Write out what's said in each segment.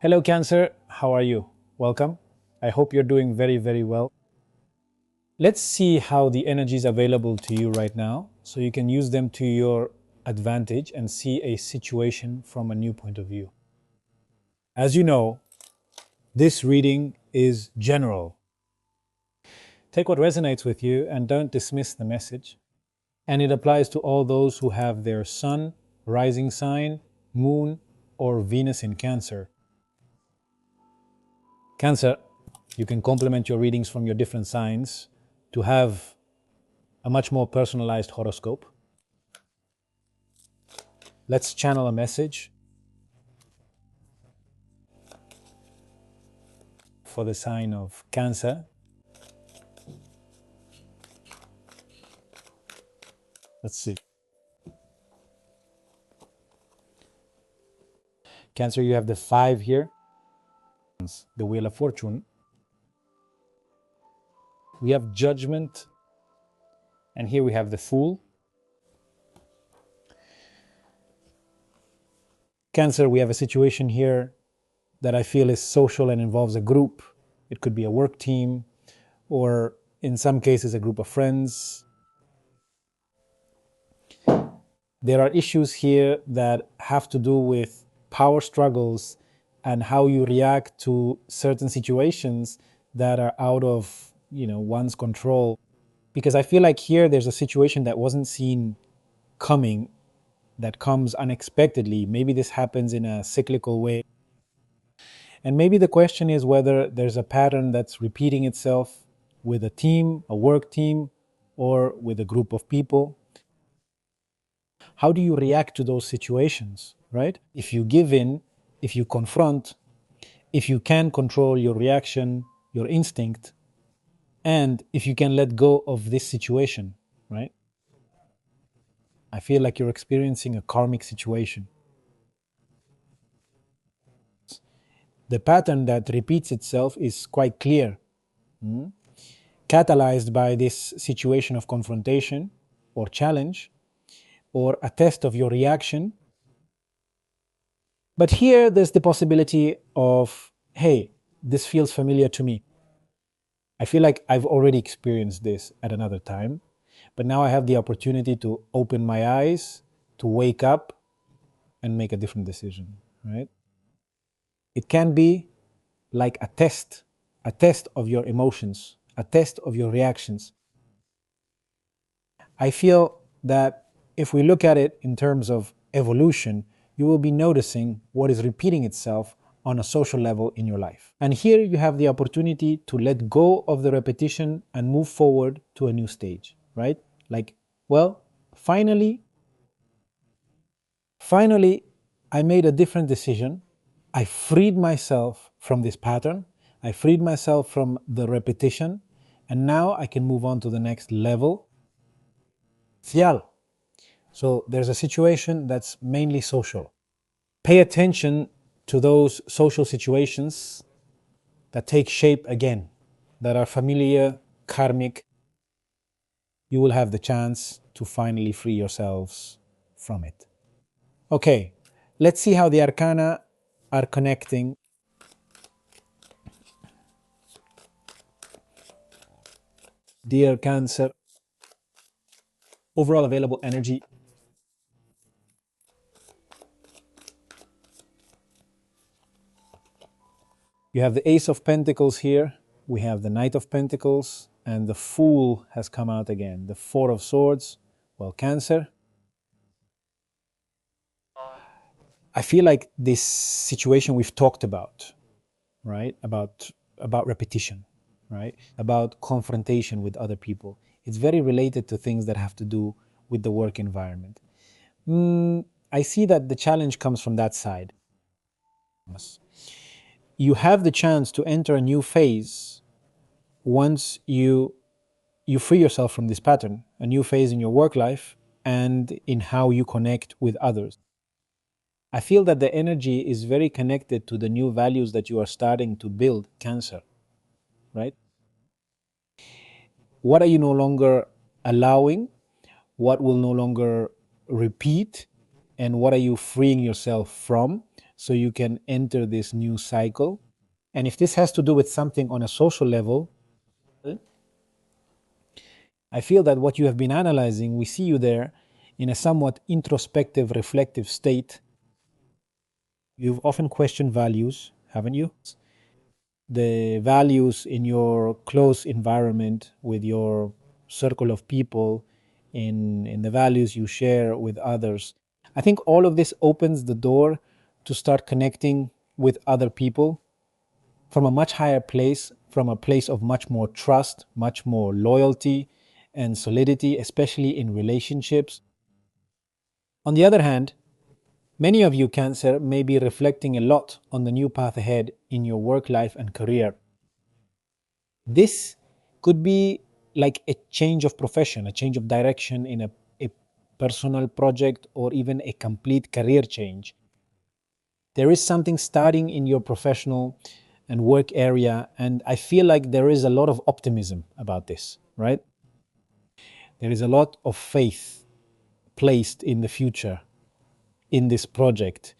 Hello, Cancer. How are you? Welcome. I hope you're doing very, very well. Let's see how the energy is available to you right now so you can use them to your advantage and see a situation from a new point of view. As you know, this reading is general. Take what resonates with you and don't dismiss the message. And it applies to all those who have their sun, rising sign, moon, or Venus in Cancer. Cancer, you can complement your readings from your different signs to have a much more personalized horoscope. Let's channel a message for the sign of Cancer. Let's see. Cancer, you have the 5 here, the Wheel of Fortune. We have Judgment, and here we have the Fool. Cancer, we have a situation here that I feel is social and involves a group. It could be a work team, or in some cases, a group of friends. There are issues here that have to do with power struggles and how you react to certain situations that are out of, one's control. Because I feel like here there's a situation that wasn't seen coming, that comes unexpectedly. Maybe this happens in a cyclical way. And maybe the question is whether there's a pattern that's repeating itself with a team, a work team, or with a group of people. How do you react to those situations, right? If you give in, if you confront, if you can control your reaction, your instinct, and if you can let go of this situation, right? I feel like you're experiencing a karmic situation. The pattern that repeats itself is quite clear, catalyzed by this situation of confrontation or challenge or a test of your reaction. But here there's the possibility of, hey, this feels familiar to me. I feel like I've already experienced this at another time, but now I have the opportunity to open my eyes, to wake up and make a different decision, right? It can be like a test of your emotions, a test of your reactions. I feel that if we look at it in terms of evolution, you will be noticing what is repeating itself on a social level in your life. And here you have the opportunity to let go of the repetition and move forward to a new stage, right? Like, well, finally, I made a different decision. I freed myself from this pattern. I freed myself from the repetition. And now I can move on to the next level. So there's a situation that's mainly social. Pay attention to those social situations that take shape again, that are familiar, karmic. You will have the chance to finally free yourselves from it. Okay, let's see how the arcana are connecting. Dear Cancer, overall available energy. You have the Ace of Pentacles here, we have the Knight of Pentacles, and the Fool has come out again. The Four of Swords. Well, Cancer, I feel like this situation we've talked about, right? About repetition, right? About confrontation with other people. It's very related to things that have to do with the work environment. I see that the challenge comes from that side. You have the chance to enter a new phase once you free yourself from this pattern, a new phase in your work life and in how you connect with others. I feel that the energy is very connected to the new values that you are starting to build, Cancer, right? What are you no longer allowing? What will no longer repeat? And what are you freeing yourself from so you can enter this new cycle. And if this has to do with something on a social level, I feel that what you have been analyzing, we see you there in a somewhat introspective, reflective state. You've often questioned values, haven't you? The values in your close environment with your circle of people, in the values you share with others. I think all of this opens the door to start connecting with other people from a much higher place, from a place of much more trust, much more loyalty and solidity, especially in relationships. On the other hand, many of you, Cancer, may be reflecting a lot on the new path ahead in your work life and career. This could be like a change of profession, a change of direction in a personal project, or even a complete career change. There is something starting in your professional and work area, and I feel like there is a lot of optimism about this, right? There is a lot of faith placed in the future in this project,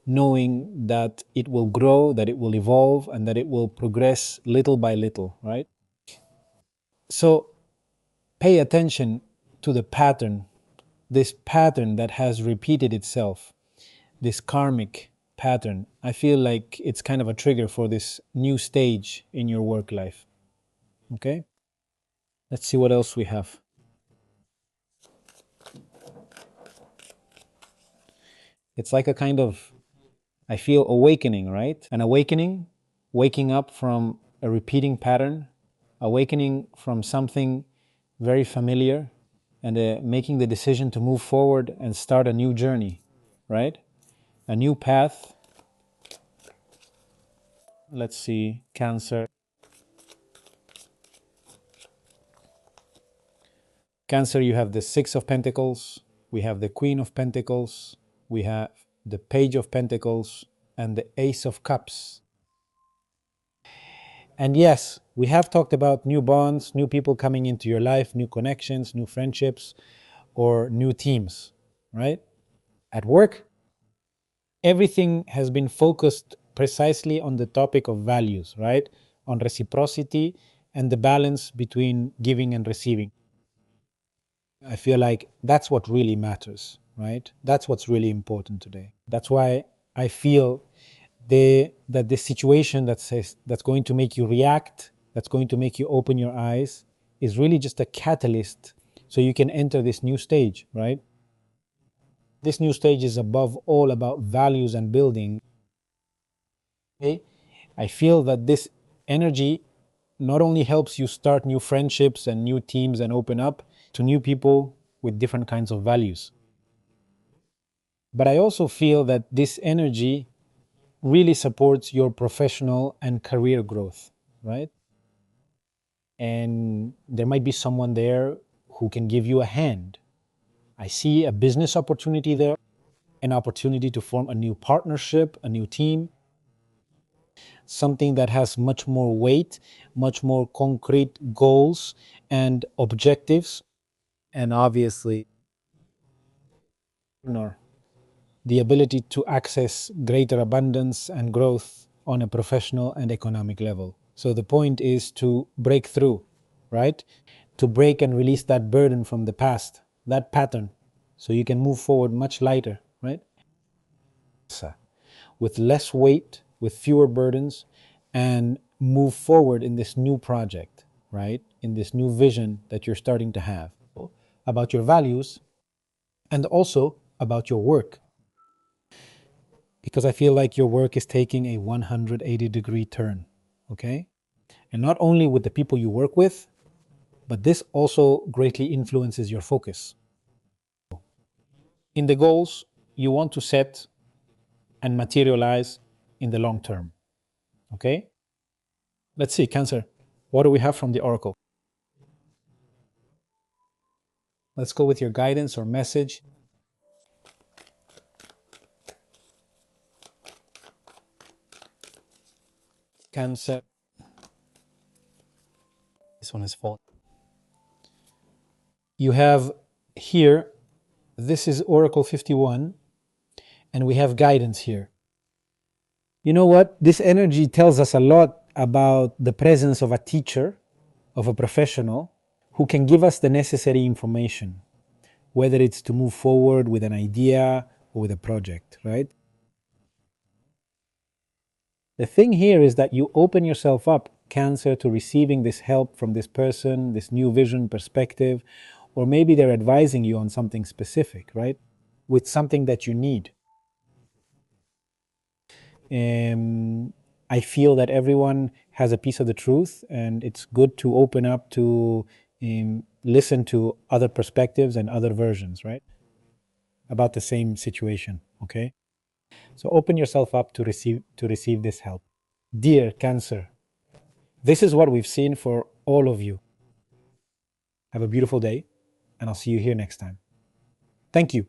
knowing that it will grow, that it will evolve, and that it will progress little by little, right? So pay attention to the pattern, this pattern that has repeated itself, this karmic pattern. I feel like it's kind of a trigger for this new stage in your work life. Okay? Let's see what else we have. It's like a kind of, I feel, awakening, right? An awakening, waking up from a repeating pattern, awakening from something very familiar, and making the decision to move forward and start a new journey, right? A new path. Let's see, Cancer. Cancer, you have the Six of Pentacles, we have the Queen of Pentacles, we have the Page of Pentacles, and the Ace of Cups. And yes, we have talked about new bonds, new people coming into your life, new connections, new friendships, or new teams, right? At work, everything has been focused precisely on the topic of values, right? On reciprocity and the balance between giving and receiving. I feel like that's what really matters, right? That's what's really important today. That's why I feel that the situation that says that's going to make you react, that's going to make you open your eyes, is really just a catalyst so you can enter this new stage, right? This new stage is above all about values and building. Okay? I feel that this energy not only helps you start new friendships and new teams and open up to new people with different kinds of values, but I also feel that this energy really supports your professional and career growth, right? And there might be someone there who can give you a hand. I see a business opportunity there, an opportunity to form a new partnership, a new team, something that has much more weight, much more concrete goals and objectives, and obviously, the ability to access greater abundance and growth on a professional and economic level. So the point is to break through, right? To break and release that burden from the past, that pattern, so you can move forward much lighter, right? With less weight, with fewer burdens, and move forward in this new project, right? In this new vision that you're starting to have about your values and also about your work. Because I feel like your work is taking a 180-degree turn, okay? And not only with the people you work with, but this also greatly influences your focus. In the goals you want to set and materialize in the long term, okay? Let's see, Cancer, what do we have from the Oracle? Let's go with your guidance or message. Cancer. This one is full. You have here, this is Oracle 51, and we have guidance here. You know what? This energy tells us a lot about the presence of a teacher, of a professional who can give us the necessary information, whether it's to move forward with an idea or with a project, right? The thing here is that you open yourself up, Cancer, to receiving this help from this person, this new vision, perspective, or maybe they're advising you on something specific, right? With something that you need. Um, I feel that everyone has a piece of the truth, and it's good to open up to listen to other perspectives and other versions, right? About the same situation. Okay, so open yourself up to receive this help, dear Cancer. This is what we've seen for all of you. Have a beautiful day, and I'll see you here next time. Thank you.